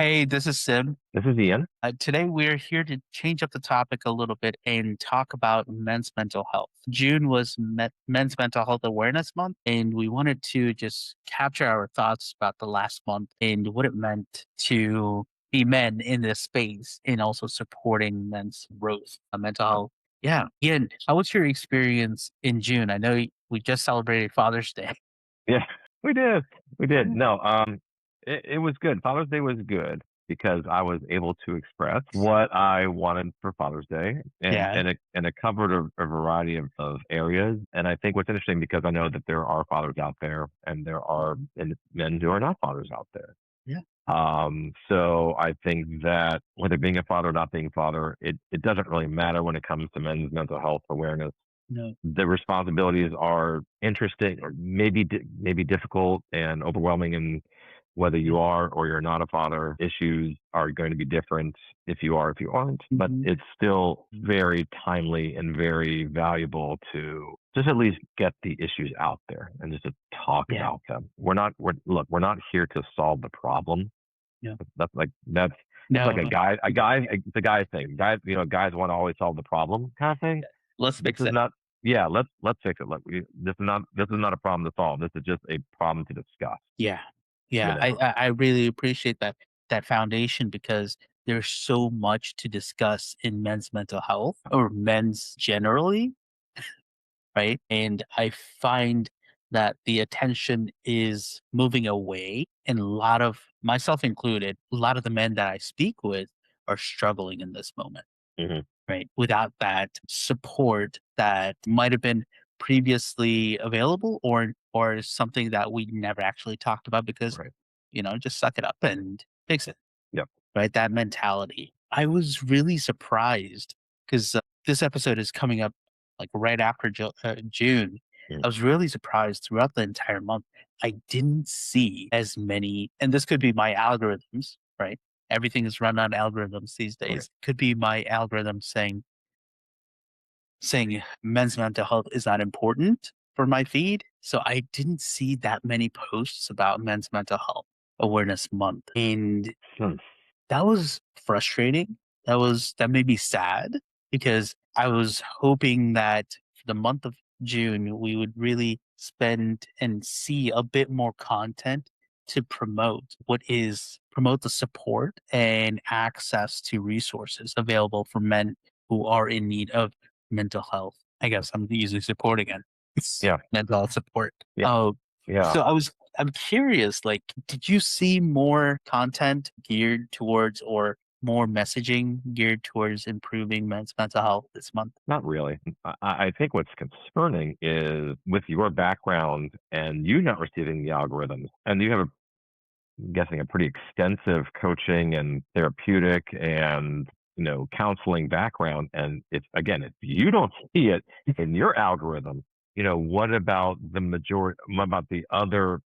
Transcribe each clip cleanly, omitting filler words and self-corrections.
Hey, this is Sim. This is Ian. Today we're here to change up the topic a little bit and talk about men's mental health. June was Men's Mental Health Awareness Month, and we wanted to just capture our thoughts about the last month and what it meant to be men in this space and also supporting men's growth, mental health. Yeah. Ian, how was your experience in June? I know we just celebrated Father's Day. Yeah, we did. We did. Yeah. No, it was good. Father's Day was good because I was able to express what I wanted for Father's Day, and Yeah. it covered a variety of areas. And I think what's interesting because I know that there are fathers out there, and there are men who are not fathers out there. Yeah. So I think that whether being a father or not being a father, it doesn't really matter when it comes to men's mental health awareness. No. The responsibilities are interesting or maybe difficult and overwhelming, and whether you are or you're not a father, issues are going to be different if you are, if you aren't, but Mhm. it's still very timely and very valuable to just at least get the issues out there and just to talk Yeah. about them. We're not here to solve the problem. Yeah. That's like No. it's a guy thing. Guys want to always solve the problem kind of thing. Let's This fix is it. not, yeah, let's fix it. This is not a problem to solve. This is just a problem to discuss, Yeah. you Yeah. I know. I I really appreciate that foundation because there's so much to discuss in men's mental health or men's generally, right? And I find that the attention is moving away and a lot of myself included, a lot of the men that I speak with are struggling in this moment. Hmm. Right? Without that support that might have been previously available or something that we never actually talked about because, Right. just suck it up and fix it, Yep. right? That mentality. I was really surprised because this episode is coming up like right after June. Mm. I was really surprised throughout the entire month. I didn't see as many, and this could be my algorithms, right? Everything is run on algorithms these Right. days. Could be my algorithm saying men's mental health is not important for my feed. So I didn't see that many posts about men's mental health awareness month. And Hmm. that was frustrating. That made me sad because I was hoping that for the month of June we would really spend and see a bit more content to promote the support and access to resources available for men who are in need of mental health. I guess I'm using support again. It's Yeah. mental health support. Yeah. Oh, Yeah. so I'm curious, like, did you see more content geared towards or more messaging geared towards improving men's mental health this month? Not really. I think what's concerning is with your background and you not receiving the algorithms, and you have I'm guessing a pretty extensive coaching and therapeutic and counseling background. And if you don't see it in your algorithm, what about what about the other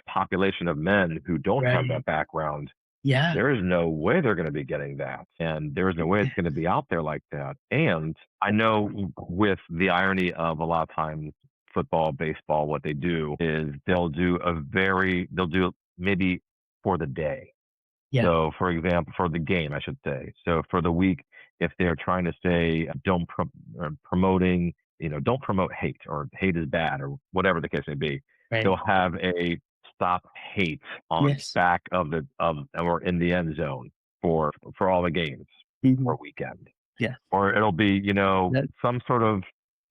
population of men who don't have Right. that background? Yeah. There is no way they're going to be getting that, and there is no way it's going to be out there like that. And I know, with the irony of a lot of times football, baseball, what they do is they'll do maybe for the day. Yeah. So, for example, for the game, I should say. So, for the week, if they're trying to say promoting, don't promote hate, or hate is bad, or whatever the case may be, Right. they'll have a stop hate on Yes. back of or in the end zone for all the games for Mhm. a weekend, Yeah. or it'll be That some sort of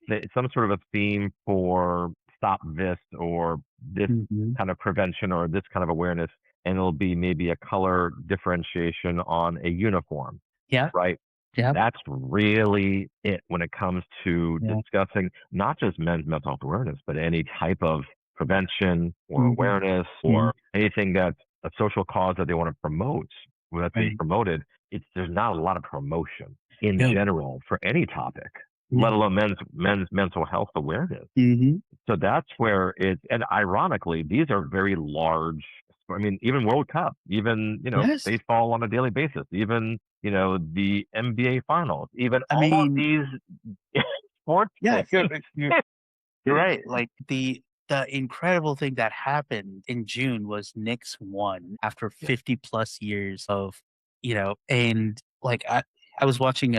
a theme for stop this, or this mhm. kind of prevention, or this kind of awareness, and it'll be maybe a color differentiation on a uniform, Yeah. right? Yeah. That's really it when it comes to Yeah. discussing not just men's mental health awareness, but any type of prevention or Mhm. awareness, Mhm. or anything that's a social cause that they want to promote, or that's being Right. promoted. There's not a lot of promotion in No. general for any topic, let No. alone men's mental health awareness. Mhm. So that's where and ironically, these are very large. I mean, even World Cup, even, Yes. baseball on a daily basis, even, the NBA finals, even I all of mean, these sports yeah, things. you're right. Like the incredible thing that happened in June was Knicks won after Yeah. 50 plus years of, and like I was watching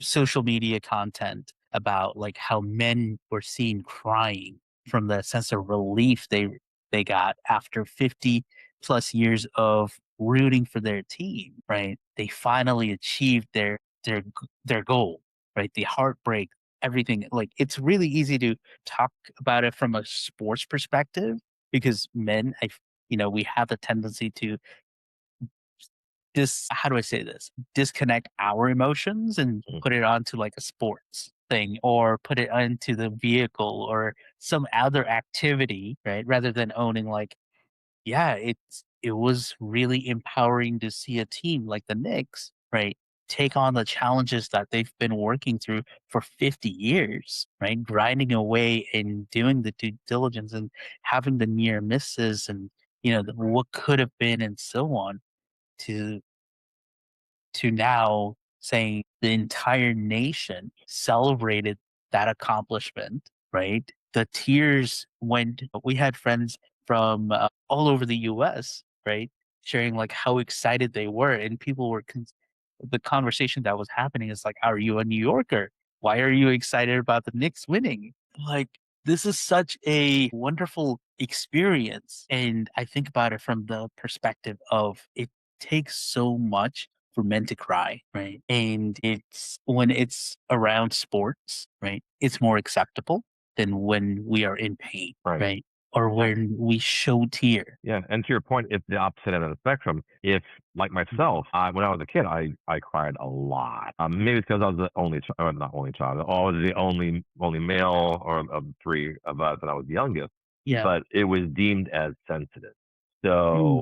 social media content about like how men were seen crying from the sense of relief they got after 50 plus years of rooting for their team, right? They finally achieved their goal, right? The heartbreak, everything. Like it's really easy to talk about it from a sports perspective because men, we have the tendency to how do I say this? Disconnect our emotions and put Mhm. it onto like a sports thing or put it into the vehicle or some other activity, right? Rather than owning like, yeah, it was really empowering to see a team like the Knicks, right, take on the challenges that they've been working through for 50 years, right? Grinding away and doing the due diligence and having the near misses and, what could have been and so on to now saying the entire nation celebrated that accomplishment, right? The tears went we had friends from all over the US, right? Sharing like how excited they were and people were the conversation that was happening is like, "Are you a New Yorker? Why are you excited about the Knicks winning?" Like, this is such a wonderful experience, and I think about it from the perspective of it takes so much for men to cry, right? And it's when it's around sports, right? It's more acceptable than when we are in pain, Right. right? Or Yeah. when we show tear. Yeah, and to your point, it's the opposite end of the spectrum. If, like Mhm. myself, when I was a kid, I cried a lot. Maybe it's because I was the only, not only child, I was the only male or of three of us, and I was the youngest. Yeah. But it was deemed as sensitive, Mm, so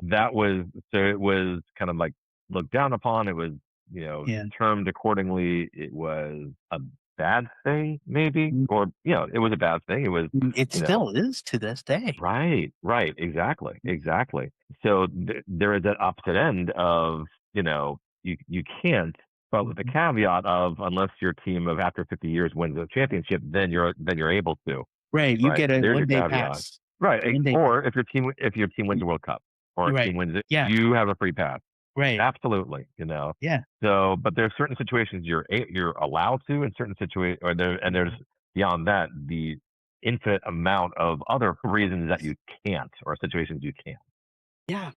it was kind of like looked down upon. It was yeah. termed accordingly. It was a bad thing, maybe, Mm, or it was a bad thing. It was it you know still is to this day. Right, right, exactly, Mm, exactly. So there is that opposite end of, you can't, but with the mhm. caveat of unless your team of after 50 years wins the championship, then you're able to. Right, you Right. get a There's your one-day caveat. pass. Right. One-day pass. Or if your team wins the World Cup or a You're team right. wins it, Yeah, you have a free pass. right. Absolutely. Yeah. So, but there's certain situations you're allowed to, in certain situations, and there's Mhm. beyond that the infinite amount of other reasons that you can't, or situations you can't. Yeah.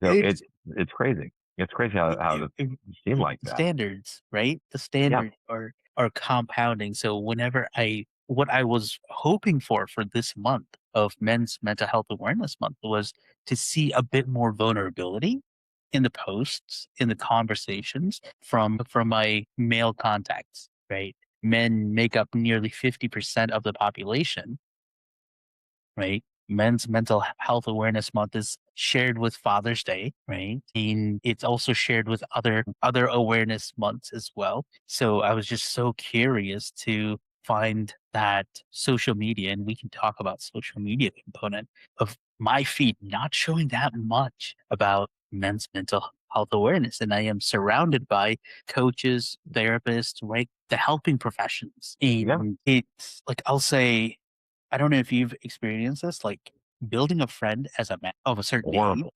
So It's it's crazy. It's crazy how it seemed like that. standards, right? The Yeah. standards are compounding. So whenever what I was hoping for this month of Men's Mental Health Awareness Month was to see a bit more vulnerability in the posts, in the conversations from my male contacts, right? Men make up nearly 50% of the population, right? Men's Mental Health Awareness Month is shared with Father's Day, right? And it's also shared with other awareness months as well. So I was just so curious to find that social media, and we can talk about social media component of my feed not showing that much about men's mental health awareness. And I am surrounded by coaches, therapists, right? The helping professions. Yeah. And it's like I'll say I don't know if you've experienced this, like, building a friend as a man of a certain age Horrible.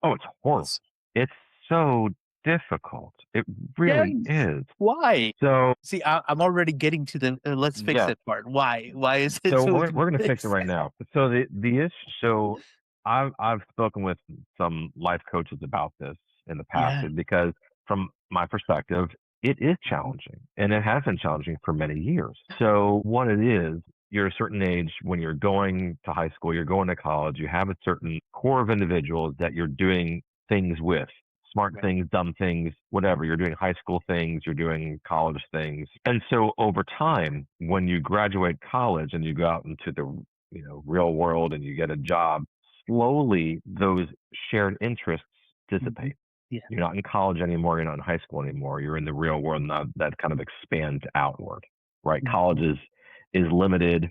Oh, it's horrible. is It's so difficult. It really yes. is. Why? So See, I'm already getting to the, "Let's fix yeah. it" part. Why? Why is it So so we're gonna fix it fix? right now. So the issue. So I've spoken with some life coaches about this in the past, Yeah. because from my perspective, it is Mhm. challenging, and it has been challenging for many years. So what it is, you're a certain age when you're going to high school, you're going to college, you have a certain core of individuals that you're doing things with. Smart Right. things, dumb things, whatever. You're doing high school things, you're doing college things. And so over time, when you graduate college and you go out into the real world and you get a job, slowly those shared interests Mhm. dissipate. Yeah. You're not in college anymore, you're not in high school anymore. You're in the real world, and that kind of expands outward. Right? College Mhm. is limited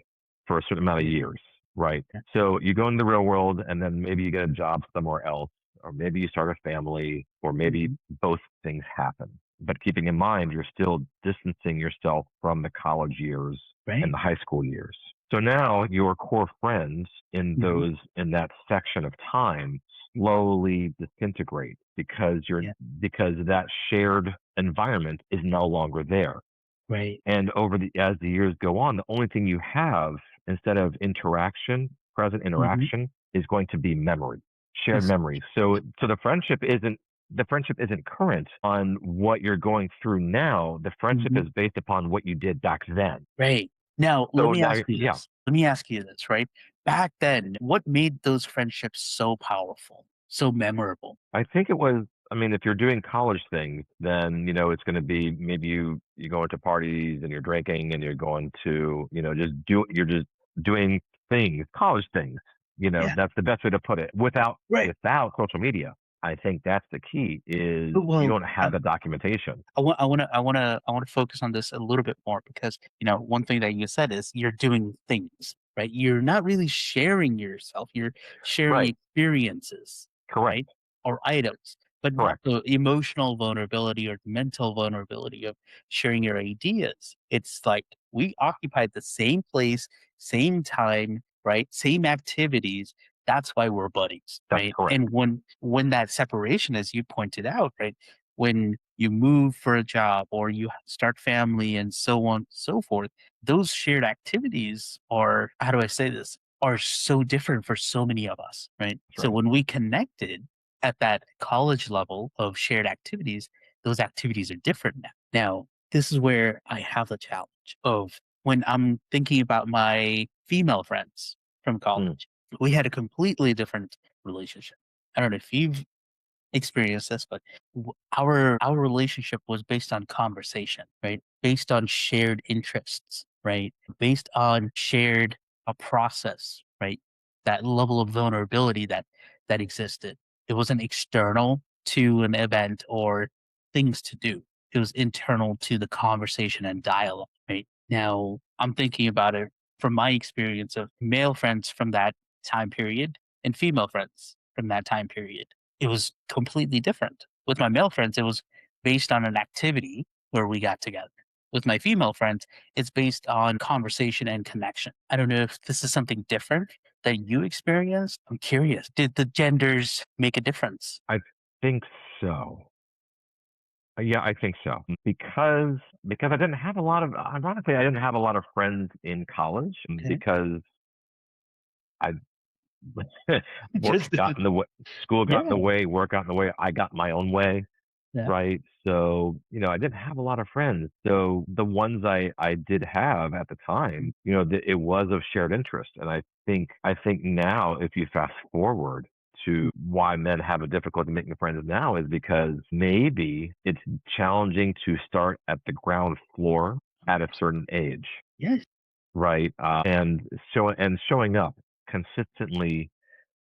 for a certain amount of Mhm. years, right? Yeah. So you go into the real world and then maybe you get a job somewhere else, or maybe you start a family, or maybe Mhm. both things happen. But keeping in mind, you're still distancing yourself from the college years and Right. the high school years. So now your core friends Mhm. in that section of time slowly disintegrate Yeah. because that shared environment is no longer there. Right. And as the years go on, the only thing you have instead of present Mhm. interaction is going to be memory, shared Ex memories. So the friendship isn't current on what you're going through now. The friendship Mhm. is based upon what you did back then. Right. Now, let So me now, ask you yeah, this. Let me ask you this, right? Back then, what made those friendships so powerful, so memorable? I think it was. I mean, if you're doing college things, then it's going to be maybe you go into parties and you're drinking and you're going to you're just doing things, college things. Yeah. That's the best way to put it. Right. Without social media, I think that's the key. Is you Well, don't have the documentation. I wanna focus on this a little bit more because, one thing that you said is you're doing things, right? You're not really sharing yourself, you're sharing Right. experiences, Correct. right? Or items, but not Correct. the emotional vulnerability or mental vulnerability of sharing your ideas. It's like we occupied the same place, same time, right? Same activities. That's why we're buddies, That's right? correct. And when that separation, as you pointed out, right? When you move for a job or you start family and so on and so forth, those shared activities are, how do I say this, are so different for so many of us, right? That's So right. when we connected at that college level of shared activities, those activities are different now. Now, this is where I have the challenge of when I'm thinking about my female friends from Mm. college, we had a completely different relationship. I don't know if you've experienced this, but our relationship was based on conversation, right? Based on shared interests, right? Based on shared a process, right? That level of vulnerability that existed. It wasn't external to an event or things to do. It was internal to the conversation and dialogue, right? Now, I'm thinking about it from my experience of male friends from that time period and female friends from that time period. It was completely different. With my male friends, it was based on an activity where we got together. With my female friends, it's based on conversation and connection. I don't know if this is something different that you experienced. I'm curious. Did the genders make a difference? I think so. Yeah, I think so. Because I didn't have a lot of ironically, I didn't have a lot of friends in college Okay. because I work Just got in the way, school got in the yeah. way, work got in the way. I got my own way, Yeah. right? So, I didn't have a lot of friends. So the ones I did have at the time, it was of shared interest. And I think now, if you fast forward to why men have a difficulty making friends now, is because maybe it's challenging to start at the ground floor at a certain age, Yes. right? And showing up consistently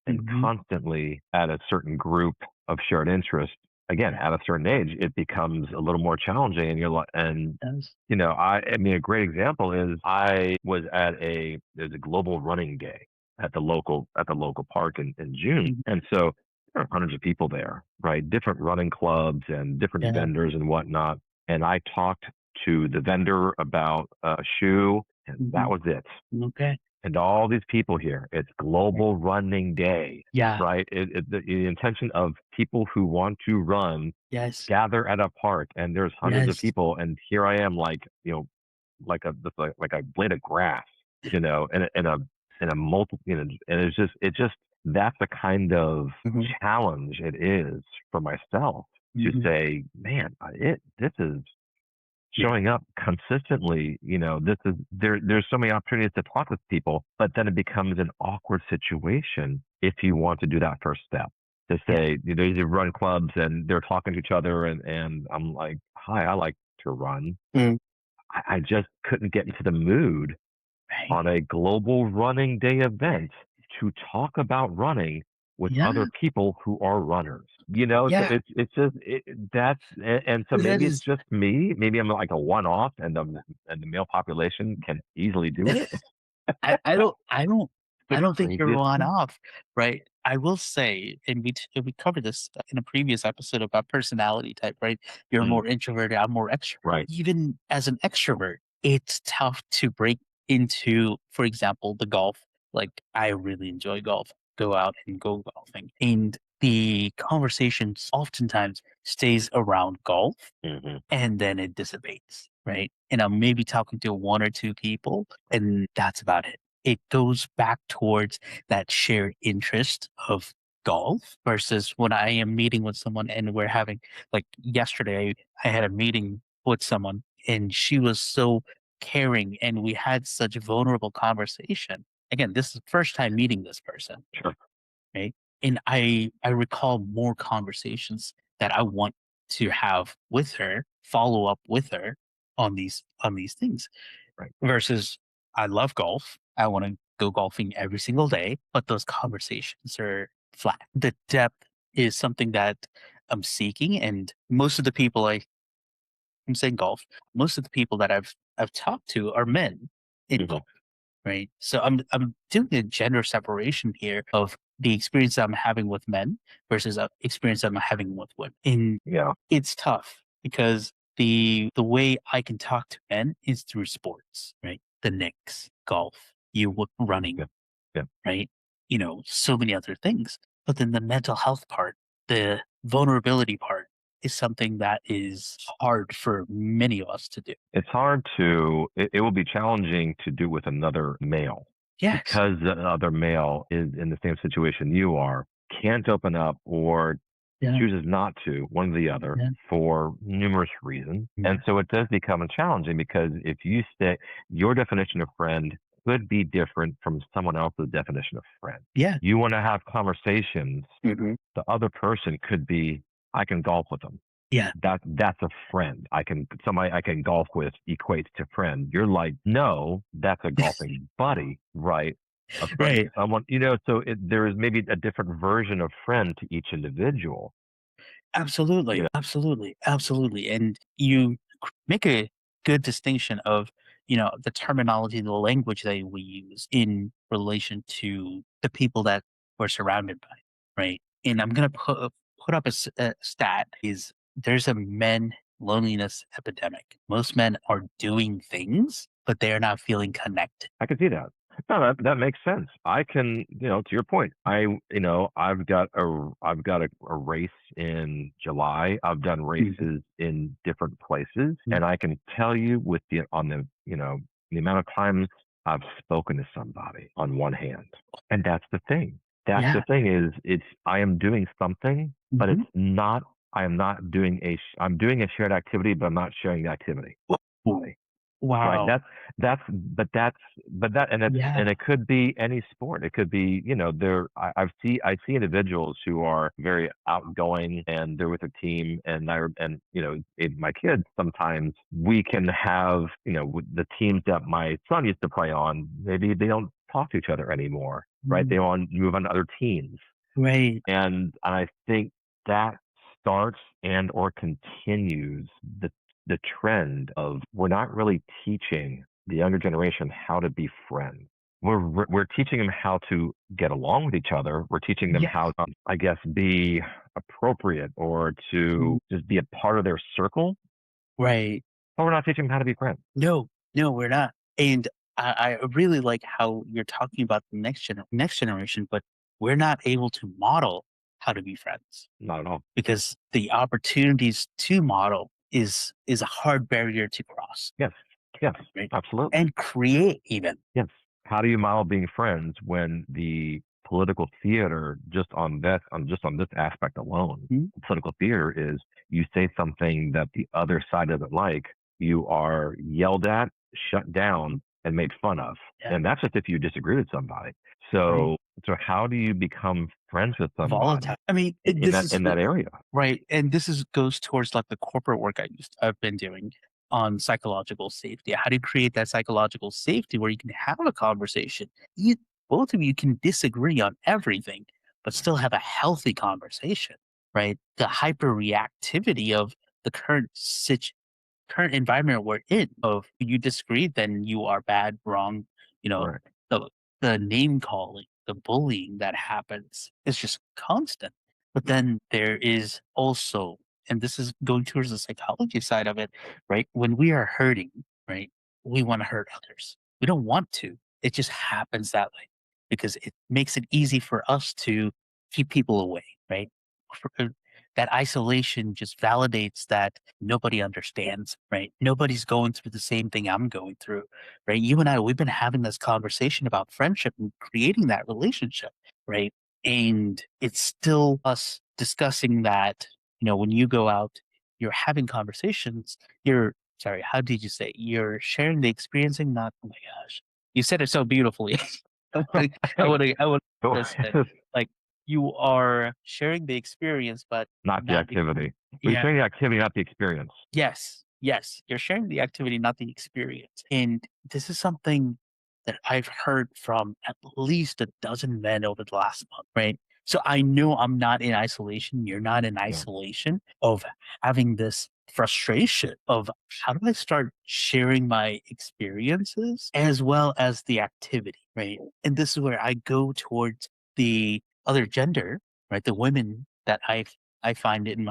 and Mhm. constantly at a certain group of shared interest, again, Yeah. at a certain age, it becomes a little more challenging. And you're like, and Yes. I mean, a great example is I was at there's a global running day at the local park in June, Mhm. and so there are hundreds of people there, right? Different running clubs and different Yeah. vendors and whatnot. And I talked to the vendor about a shoe, and that Mhm. was it. Okay. And all these people here. It's Global Running Day, Yeah. right? The intention of people who want to run Yes. gather at a park, and there's hundreds of Yes. people, and here I am, like a blade of grass, in a multiple, and it just that's the kind of Mhm. challenge it is for myself to Mhm. say, man, this is Yeah. showing up consistently. This is there's so many opportunities to talk with people, but then it becomes an awkward situation if you want to do that first step to Yeah. say, you run clubs and they're talking to each other, and I'm like, hi, I like to run. Mm. I just couldn't get into the mood Right. on a global running day event to talk about running with other Yeah. people who are runners. So Yeah. it's just that's and so That maybe it's is just me. Maybe I'm like a one off, and the male population can easily do it. I The don't think you're craziest one thing. off, right? I will say, and we covered this in a previous episode about personality type, right? You're Mm, more introverted, I'm more extrovert. right. Even as an extrovert, it's tough to break into, for example, the golf. Like I really enjoy golf, go out and go golfing. And the conversations oftentimes stays around golf Hmm. and then it dissipates, right? And I'm maybe talking to one or two people, and that's about it. It goes back towards that shared interest of golf versus when I am meeting with someone and we're having, like yesterday, I had a meeting with someone and she was so caring and we had such a vulnerable conversation. Again, this is the first time meeting this person, Sure. right? And I recall more conversations that I want to have with her, follow up with her on these things Right. versus I love golf. I want to go golfing every single day, but those conversations are flat. The depth is something that I'm seeking and most of the people I'm saying golf, most of the people that I've talked to are men in Hmm. golf, right? So I'm doing a gender separation here of the experience I'm having with men versus experience I'm having with women. And Yeah. it's tough because the way I can talk to men is through sports, right? The Knicks, golf, running, Yeah. Yeah. right? You know, so many other things. But then the mental health part, the vulnerability part is something that is hard for many of us to do. It's hard to, it will be challenging to do with another male Yes. because the other male is in the same situation you are, can't open up or Yeah. chooses not to, one or the other, Yeah. for numerous reasons. And Yeah. so it does become challenging because if you stay, your definition of friend could be different from someone else's definition of friend. Yeah. You want to have conversations, Mhm. the other person could be, I can golf with them. Yeah. That's a friend. I can somebody I can golf with equates to friend. You're like, no, that's a golfing buddy, right? A friend, Right. someone so there is maybe a different version of friend to each individual. You Absolutely, know, absolutely, absolutely, and you make a good distinction of, you know, the terminology, the language that we use in relation to the people that we're surrounded by, right? And I'm gonna put up a stat is there's a men loneliness epidemic. Most men are doing things, but they are not feeling connected. I can see that. No, that makes sense. I can, to your point. I've got a race in July. I've done Mhm. races in different places, Mhm. and I can tell you with the amount of times I've spoken to somebody on one hand, and that's the thing. That's the Yeah. thing is I am doing something, but it's Mhm. not. I am not doing I'm doing a shared activity, but I'm not sharing the activity. Ooh, Right. wow. But that, and Yeah. it could be any sport. It could be, I see individuals who are very outgoing and they're with a team my kids, sometimes we can have, with the teams that my son used to play on, maybe they don't talk to each other anymore, right? Mm. They want to move on to other teams. Right. And I think that starts and or continues the trend of we're not really teaching the younger generation how to be friends. We're teaching them how to get along with each other. We're teaching them Yeah. how to, I guess, be appropriate or to just be a part of their circle, Right. but we're not teaching them how to be friends. No, no, we're not. And I really like how you're talking about the next generation, but we're not able to model how to be friends Not at all. because the opportunities to model is a hard barrier to cross, Yes. Yes. right? Absolutely. And create even. Yes. How do you model being friends when the political theater, just on this aspect alone, Mhm. political theater is you say something that the other side doesn't like, you are yelled at, shut down, and made fun of. Yeah. And that's just if you disagree with somebody. Right. So how do you become friends with Volatile. somebody I mean, in that area? right, and this is goes towards, like, the corporate work I've been doing on psychological safety. How do you create that psychological safety where you can have a conversation? You both of you can disagree on everything, but still have a healthy conversation, right? The hyperreactivity of the current environment we're in of you disagree, then you are bad, wrong, you know, Right. the the name calling, the bullying that happens is just constant. But then there is also, and this is going towards the psychology side of it, right? When we are hurting, right, we want to hurt others. We don't want to. It just happens that way because it makes it easy for us to keep people away, right? That isolation just validates that nobody understands, right? Nobody's going through the same thing I'm going through, right? You and I, we've been having this conversation about friendship and creating that relationship, right? And it's still us discussing that, when you go out, you're having conversations, you're sorry, how did you say? You're sharing the experiencing, not oh my gosh. You said it so beautifully. I would So just said, like, you are sharing the experience, but not the not the activity. We're yeah. sharing the activity, not the experience. Yes, yes, you're sharing the activity, not the experience. And this is something that I've heard from at least a dozen men over the last month, right? So I know I'm not in isolation. You're not in Yeah, isolation of having this frustration of how do I start sharing my experiences as well as the activity, right? And this is where I go towards the other gender, right? The women that I find in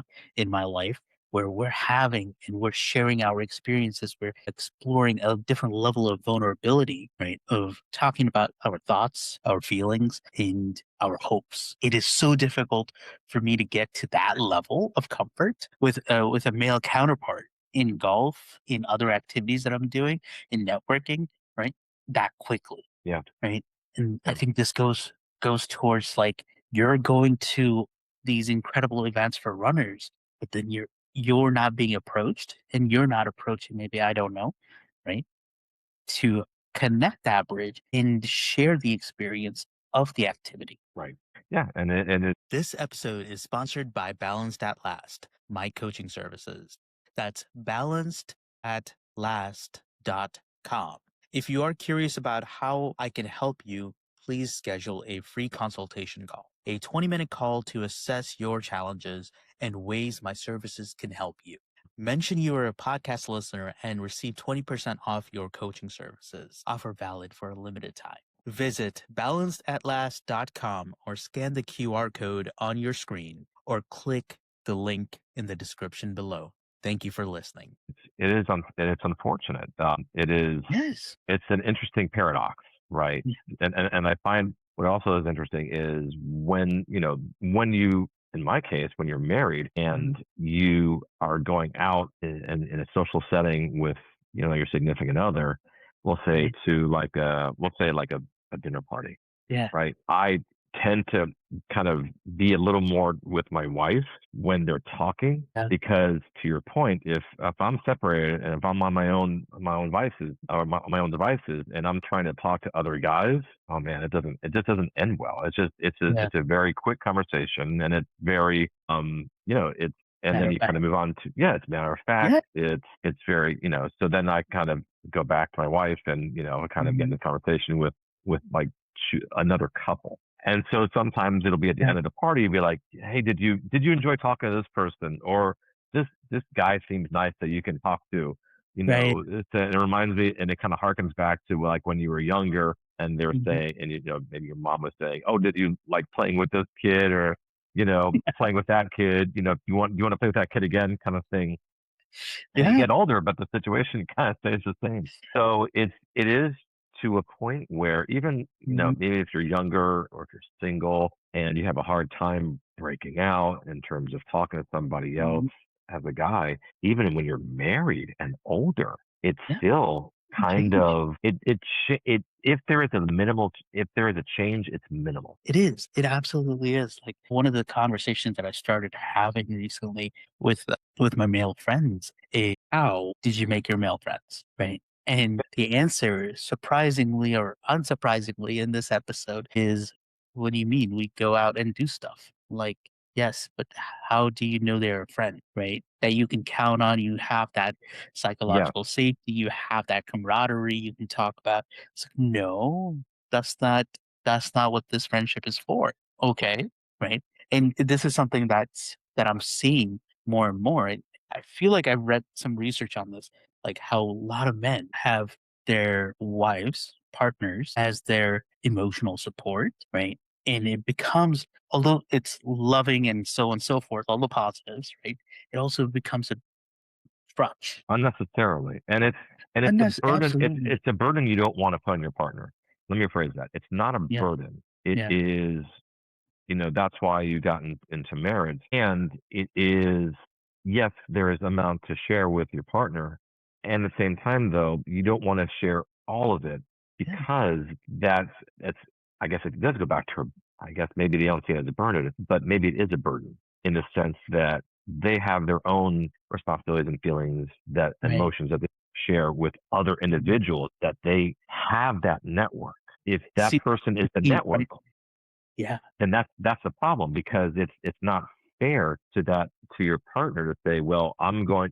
my life where we're having and we're sharing our experiences. We're exploring a different level of vulnerability, right? Of talking about our thoughts, our feelings, and our hopes. It is so difficult for me to get to that level of comfort with a male counterpart in golf, in other activities that I'm doing, in networking, right? That quickly, yeah, right? And I yeah. think this goes towards like you're going to these incredible events for runners, but then you're not being approached and you're not approaching maybe I don't know, right? To connect that bridge and share the experience of the activity. Right. Yeah, and it This episode is sponsored by Balanced at Last, my coaching services. That's balancedatlast.com. If you are curious about how I can help you, please schedule a free consultation call, a 20-minute call to assess your challenges and ways my services can help you. Mention you are a podcast listener and receive 20% off your coaching services. Offer valid for a limited time. Visit balancedatlast.com or scan the QR code on your screen or click the link in the description below. Thank you for listening. it's unfortunate. Yes. It's an interesting paradox, right? Yeah. And I find what also is interesting is when you, in my case, when you're married and you are going out in a social setting with your significant other, we'll say Right. to like a dinner party, Yeah. right? I tend to kind of be a little more with my wife when they're talking Yeah. because to your point, if I'm separated and if I'm on my own devices or my own devices and I'm trying to talk to other guys, oh man, it just doesn't end well. Yeah. It's a very quick conversation and it's very it's and Matter then of you kind fact. of move on to yeah, it's matter of fact. Yeah. It's very so then I kind of go back to my wife and kind of get in Mhm. the conversation with like another couple. And so sometimes it'll be at the Yeah. end of the party, be like, "Hey, did you enjoy talking to this person?" Or this guy seems nice that you can talk to. Right. It reminds me, and it kind of harkens back to like when you were younger, and they were Mhm. saying, and maybe your mom was saying, "Oh, did you like playing with this kid, or playing with that kid? You want to play with that kid again?" Kind of thing. And you Yeah. get older, but the situation kind of stays the same. So it is to a point where even Mhm. maybe if you're younger or if you're single and you have a hard time breaking out in terms of talking to somebody else Mhm. as a guy, even when you're married and older, it's Yeah. still kind Change. of it if there is a if there is a change, it's minimal. It is. It absolutely is. Like one of the conversations that I started having recently with my male friends is how did you make your male friends? Right. And the answer, surprisingly or unsurprisingly, in this episode is what do you mean? We go out and do stuff. Like, yes, but how do you know they're a friend, right? That you can count on, you have that Yes. psychological safety, you have that camaraderie you can talk about. It's like, no, that's not that's not what this friendship is for. Okay, right? And this is something that I'm seeing more and more. I feel like I've read some research on this, like how a lot of men have their wives, partners as their emotional support, right? And it becomes, although it's loving and so forth, all the positives, right? It also becomes a crutch. unnecessarily, and it's a burden. Absolutely. It's a burden you don't want to put on your partner. Let me rephrase that. It's not a Yeah. burden. It Yeah. is, that's why you got into marriage, and it is, yes, there is amount to share with your partner, and at the same time, though, you don't want to share all of it Yeah. because that's I guess it does go back to, I guess maybe they don't see it as a burden, but maybe it is a burden in the sense that they have their own responsibilities and feelings, that Right. emotions that they share with other individuals, that they have that network. If that See, person is the key, network, right? Yeah. then that's the problem, because it's not fair to your partner to say, well, I'm going,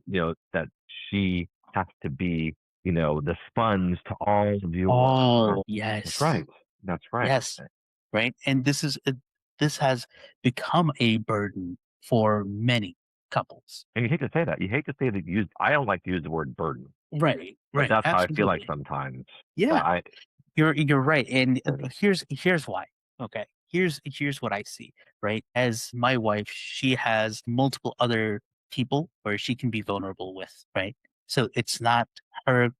that she has to be, the sponge to all of your. Oh, That's yes. right. That's right. Yes. Right. And this has become a burden for many couples. And you hate to say that. You hate to say that. I don't like to use the word burden, Right. but Right. that's how I feel like Absolutely. sometimes. Yeah. I You're right, and here's why. Okay, here's what I see. Right, as my wife, she has multiple other people where she can be vulnerable with. Right, so it's not her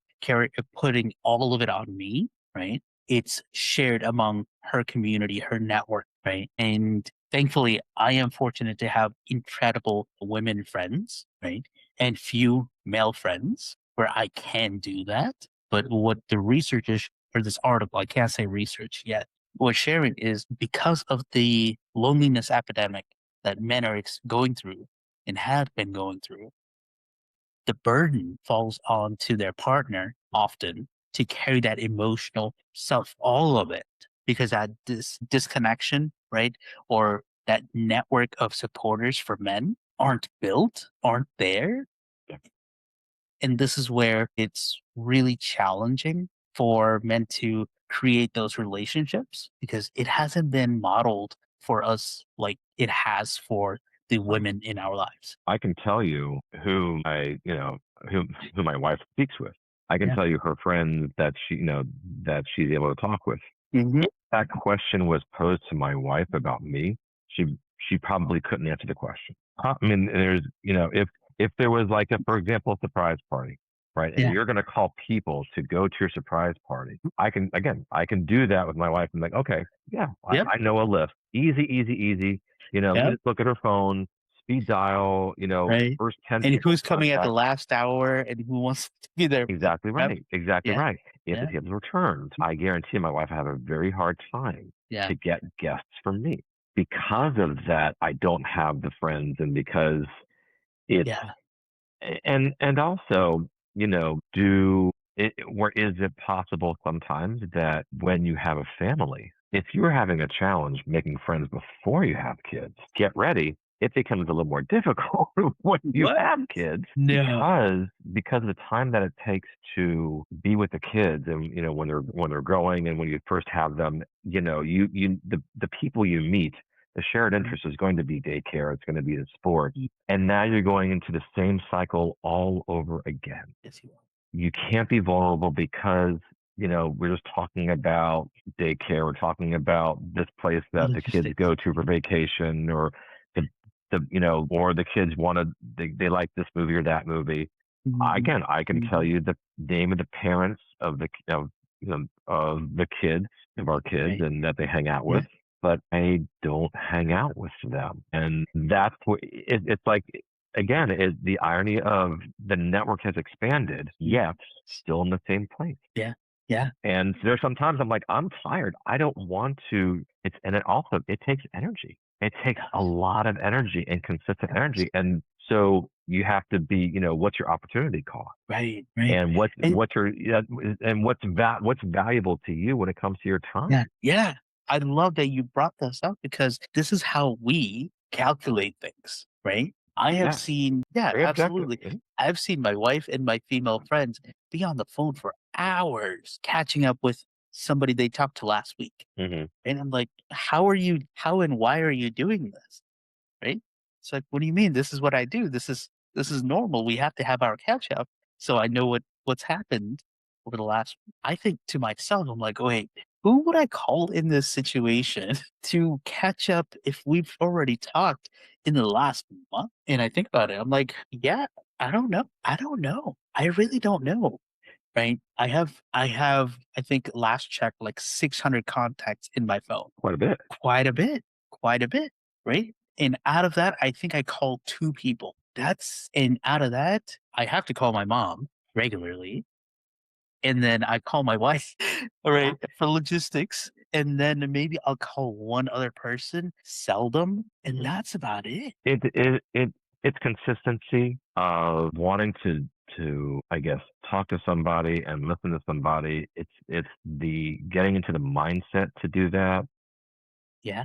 putting all of it on me. Right, it's shared among her community, her network. Right, and thankfully, I am fortunate to have incredible women friends. Right, and few male friends where I can do that. But what the research is for this article, I can't say research yet, was sharing is because of the loneliness epidemic that men are going through and have been going through, the burden falls on to their partner often to carry that emotional self, all of it, because that disconnection, right, or that network of supporters for men aren't built, aren't there, and this is where it's really challenging for men to create those relationships because it hasn't been modeled for us like it has for the women in our lives. I can tell you who my wife speaks with. I can Yeah. tell you her friends that she's able to talk with. Hmm. If that question was posed to my wife about me, she she probably couldn't answer the question. I mean, there's if there was like for example, a surprise party, right? And Yeah. you're going to call people to go to your surprise party. I can do that with my wife. I'm like, okay, yeah, Yep. I know a list. Easy, easy, easy. Let me Yep. just look at her phone, speed dial. Right. First 10 And people who's in coming at the contact. last hour and who wants to be there? Exactly Yep. right. Exactly Yeah. right. If the Yeah. tables were turned, I guarantee my wife would have a very hard time Yeah. to get guests from me. Because of that, I don't have the friends, and because it's Yeah. and also, do it where is it possible sometimes that when you have a family, if you're having a challenge making friends before you have kids, get ready. It becomes a little more difficult when you What? have kids No. because of the time that it takes to be with the kids, and when they're growing, and when you first have them, the people you meet, the shared interest is going to be daycare, it's going to be the sport, and now you're going into the same cycle all over again. Yes, you are. You can't be vulnerable because, we're just talking about daycare. We're talking about this place that the kids Logistics. go to for vacation, or or the kids they like this movie or that movie. Mhm. Again, I can tell Mhm. you the name of the parents of the kids, of our kids, Right. and that they hang out Yeah. with, but I don't hang out with them. And that's what it's like. Again, is the irony of the network has expanded, Mhm. yet still in the same place. Yeah. Yeah. And there's sometimes I'm like, I'm tired. I don't want to. And it also it takes energy. It It takes a does. lot of energy and consistent It does. energy. And so you have to be, what's your opportunity cost? Right. Right. And And what's your yeah, and what's valuable to you when it comes to your yeah, time? yeah. I love that you brought this up because this is how we calculate things, right? I have Yes, seen, yeah, very objective. absolutely. I've seen my wife and my female friends be on the phone for hours catching up with somebody they talked to last week. Mm-hmm. And I'm like, how and why are you doing this? Right? It's like, what do you mean? This is what I do. This is normal. We have to have our catch up. So I know what's happened over the last. I think to myself, I'm like, wait, who would I call in this situation to catch up if we've already talked in the last month? And I think about it, I'm like, yeah. I don't know. I don't know. I really don't know. Right? I have I think last check like 600 contacts in my phone. Quite a bit. Quite a bit. Quite a bit, right? And out of that, I think I called 2 people. That's and out of that, I have to call my mom regularly, and then I call my wife, all right, for logistics, and then maybe I'll call one other person, seldom, and that's about it. It's consistency of wanting to I guess talk to somebody and listen to somebody. It's the getting into the mindset to do that, Yeah,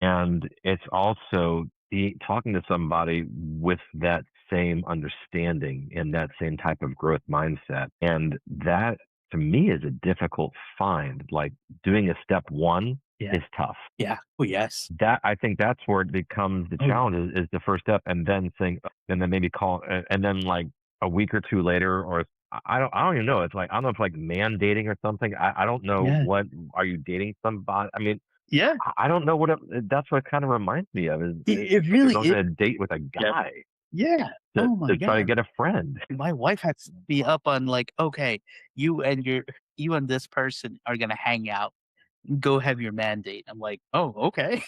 and it's also the talking to somebody with that same understanding and that same type of growth mindset. And that to me is a difficult find. Like doing a step one yeah, is tough. yeah. Oh, yes. That I think that's where it becomes the Oh, challenge is the first step, and then saying, and then maybe call, and then like a week or two later, or I don't even know. It's like I don't know if like mandating or something. I don't know yeah. what are you dating somebody? I mean, Yeah. I don't know what that's what it kind of reminds me of is It it's like you're really going is. on a date with a Yeah. guy Yeah. Oh my to try to god. get a friend. My wife has to be up on like, "Okay, you and your you and this person are gonna hang out. Go have your mandate." I'm like, "Oh, okay.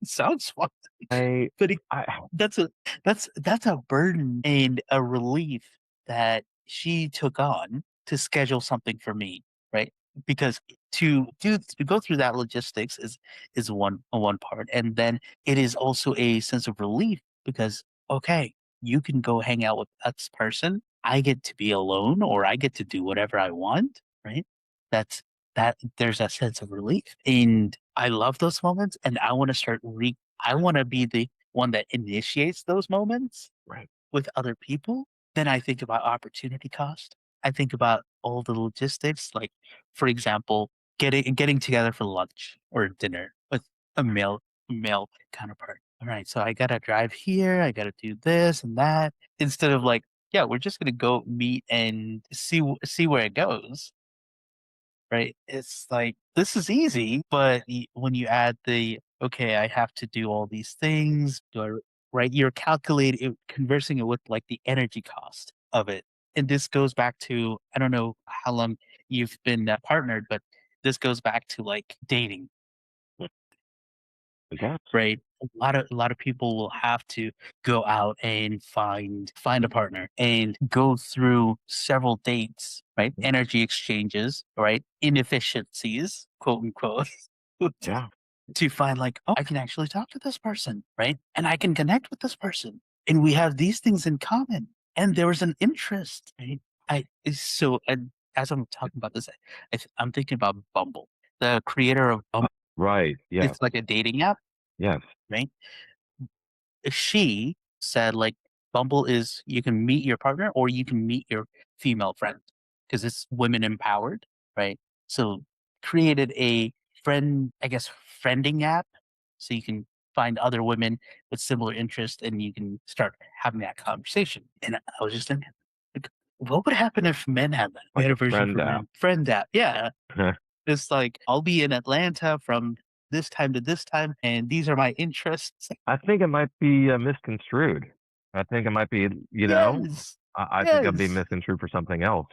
Sounds fun." I But I that's a that's a burden and a relief that she took on to schedule something for me, right? Because to go through that logistics is one part, and then it is also a sense of relief because okay, you can go hang out with this person. I get to be alone, or I get to do whatever I want, right? That's that. There's a sense of relief, and I love those moments, and I want to be the one that initiates those moments right. with other people. Then I think about opportunity cost. I think about all the logistics, like for example, getting together for lunch or dinner with a male counterpart. All right, so I gotta drive here, I gotta do this and that, instead of like, yeah, we're just gonna go meet and see where it goes. Right? It's like, this is easy, but when you add the, okay, I have to do all these things, right? You're calculating, conversing it with like the energy cost of it. And this goes back to, I don't know how long you've been partnered, but this goes back to like dating. Yeah. Right? A lot of people will have to go out and find a partner and go through several dates, right? Energy exchanges, right? Inefficiencies, quote unquote, Yeah. to find like, oh, I can actually talk to this person, right? And I can connect with this person. And we have these things in common. And there was an interest, right? And as I'm talking about this, I'm thinking about Bumble, the creator of Bumble. Right. Yes. It's like a dating app, Yes. right? She said like Bumble is you can meet your partner or you can meet your female friend because it's women empowered, right? So created a I guess, friending app so you can find other women with similar interests and you can start having that conversation. And I was just thinking, like, what would happen if men had that? We Like had a a version friend for app. men. Friend app. Yeah. It's like I'll be in Atlanta from this time to this time and these are my interests. I think it might be misconstrued. I think it might be, Yes. I think it'll be Yes. misconstrued for something else.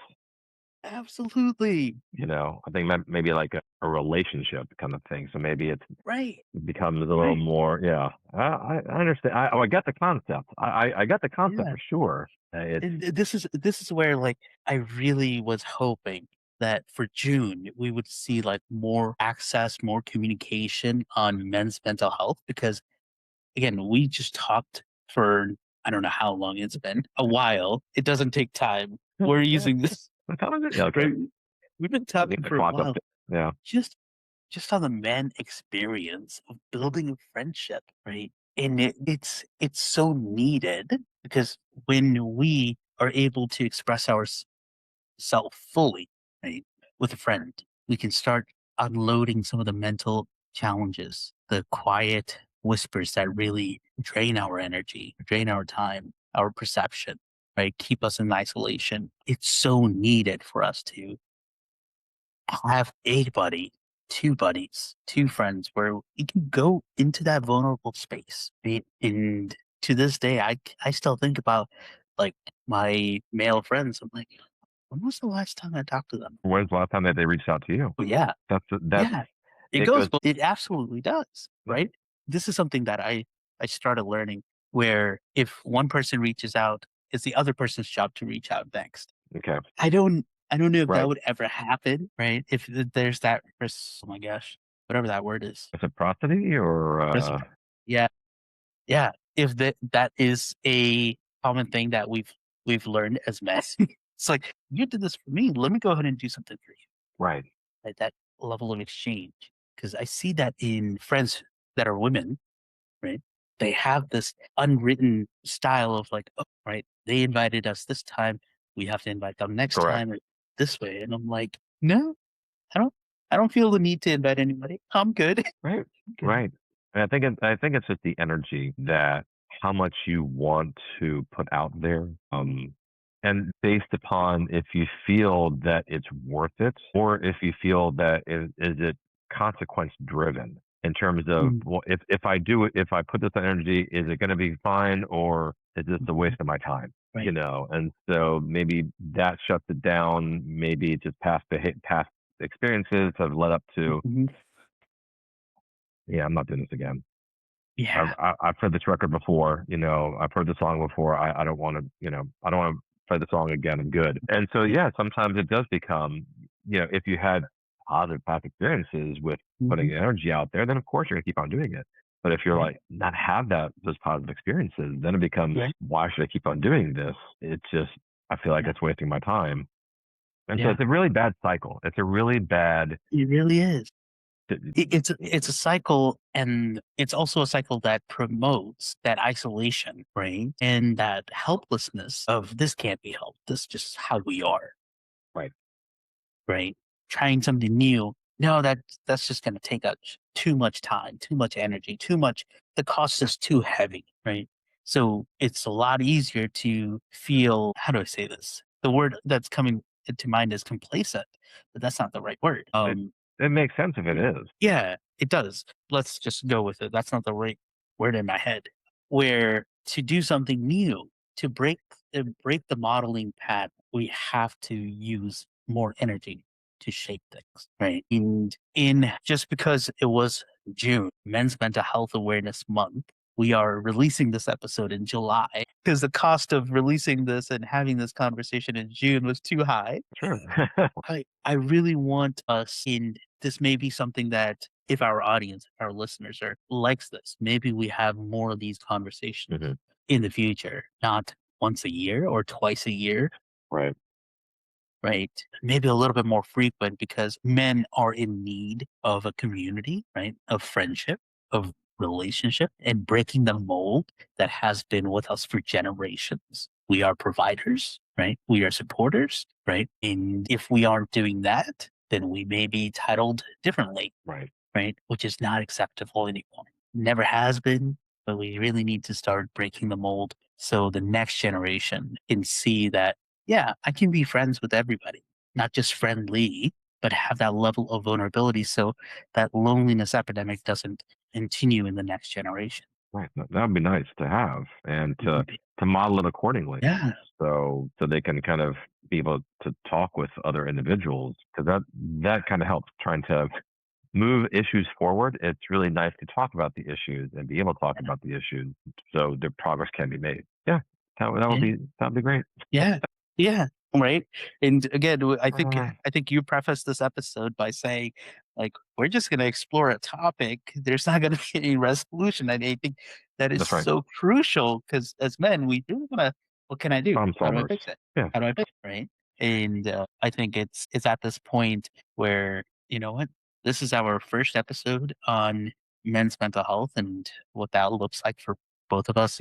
Absolutely. I think maybe like a relationship kind of thing. So maybe Right. it becomes a little Right. more, yeah. I understand. I get the concept. I got the concept Yeah. for sure. It's And this is where, like, I really was hoping that for June, we would see, like, more access, more communication on men's mental health because, again, we just talked for I don't know how long it's been, a while. It doesn't take time. We're yeah. using this What time is it? Yeah, okay. right? We've been Put talking the for a clock up. while. Yeah. Just just on the man experience of building a friendship, right? And it's so needed because when we are able to express ourselves fully, right, with a friend, we can start unloading some of the mental challenges, the quiet whispers that really drain our energy, drain our time, our perception, right? Keep us in isolation. It's so needed for us to have a buddy, two buddies, two friends where we can go into that vulnerable space. Right? And to this day, I still think about like my male friends. I'm like, when was the last time I talked to them? When's the last time that they reached out to you? Well, yeah, That's yeah. It it goes, goes. but it absolutely does, Yeah, right? This is something that I started learning where if one person reaches out, it's the other person's job to reach out next. okay, I don't know if that right. would ever happen, right? If there's that oh my gosh, whatever that word is. Reciprocity or, Yeah, yeah. If that is a common thing that we've learned as men. It's like, "You did this for me, let me go ahead and do something for you." right, Like, that level of exchange, because I see that in friends that are women, right? They have this unwritten style of like, "Oh, right, they invited us this time, we have to invite them next correct. time or this way," and I'm like, "No, I don't I don't feel the need to invite anybody. I'm good." Right, I'm good. right. And I think it's just the energy that how much you want to put out there, and based upon if you feel that it's worth it, or if you feel that is it consequence driven in terms of, Mm, well, if I do it, if I put this energy, is it going to be fine, or is this a waste mhm, of my time? You right. know, and so maybe that shuts it down. Maybe just past experiences have led up to, Mhm. yeah, I'm not doing this again. Yeah. I've heard this record before, you know, I've heard the song before. I don't want to, you know, I don't want to play the song again. I'm good. And so, Yeah. yeah, sometimes it does become, you know, if you had positive past experiences with putting Mhm. energy out there, then of course you're gonna keep on doing it. But if you're Right. like not have those positive experiences, then it becomes, Right. why should I keep on doing this? It's just, I feel like Yeah. it's wasting my time. And so Yeah. it's a really bad cycle. It's a really bad, It really is. yeah, It's a cycle, and it's also a cycle that promotes that isolation, right? And that helplessness of this can't be helped. This is just how we are, right. right? Trying something new. No, that's just going to take up too much time, too much energy, too much. The cost is too heavy, right? So it's a lot easier to feel. How do I say this? The word that's coming into mind is complacent, but that's not the right word. It, it makes sense if it is. Yeah, it does. Let's just go with it. That's not the right word in my head. Where to do something new, to break the modeling pattern, we have to use more energy to shape things, right? And in just because it was June, Men's Mental Health Awareness Month, we are releasing this episode in July because the cost of releasing this and having this conversation in June was too high. Sure. I really want us in this may be something that if our audience, our listeners are likes this, maybe we have more of these conversations Hmm. in the future, not once a year or twice a year, Right. right? Maybe a little bit more frequent because men are in need of a community, right? Of friendship, of relationship, and breaking the mold that has been with us for generations. We are providers, right? We are supporters, right? And if we aren't doing that, then we may be titled differently, Right. right? Which is not acceptable anymore. Never has been, but we really need to start breaking the mold so the next generation can see that, yeah, I can be friends with everybody, not just friendly, but have that level of vulnerability so that loneliness epidemic doesn't continue in the next generation. Right. That would be nice to have and Mhm. to model it accordingly. Yeah. So they can kind of be able to talk with other individuals, because that kind of helps trying to move issues forward. It's really nice to talk about the issues and be able to talk about the issues so the progress can be made. Yeah. Yeah. That would be great. Yeah. Yeah. Right. And again, Uh, I think you prefaced this episode by saying, like, we're just going to explore a topic. There's not going to be any resolution. And I think that is that's right. so crucial because as men, we do want to. What can I do? Problem How do I solvers. fix it? Yeah. How do I fix it? Right. And I think it's at this point where you know what, this is our first episode on men's mental health and what that looks like for both of us,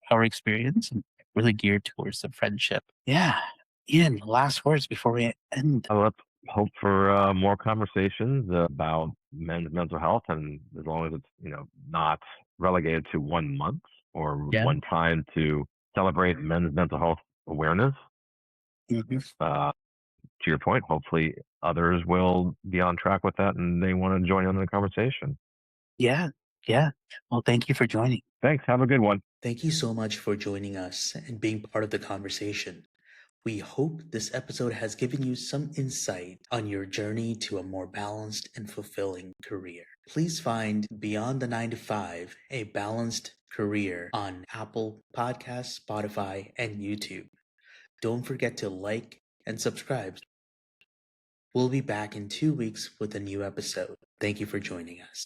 our experience, and really geared towards the friendship. Yeah. Ian, last words before we end. Let's hope for more conversations about men's mental health, and as long as it's, you know, not relegated to 1 month or Yeah. one time to celebrate men's mental health awareness. Mhm. Uh, to your point, hopefully others will be on track with that and they want to join in the conversation. Yeah. Yeah. Well, thank you for joining. Thanks. Have a good one. Thank you so much for joining us and being part of the conversation. We hope this episode has given you some insight on your journey to a more balanced and fulfilling career. Please find Beyond the 9 to 5, a balanced career on Apple Podcasts, Spotify, and YouTube. Don't forget to like and subscribe. We'll be back in 2 weeks with a new episode. Thank you for joining us.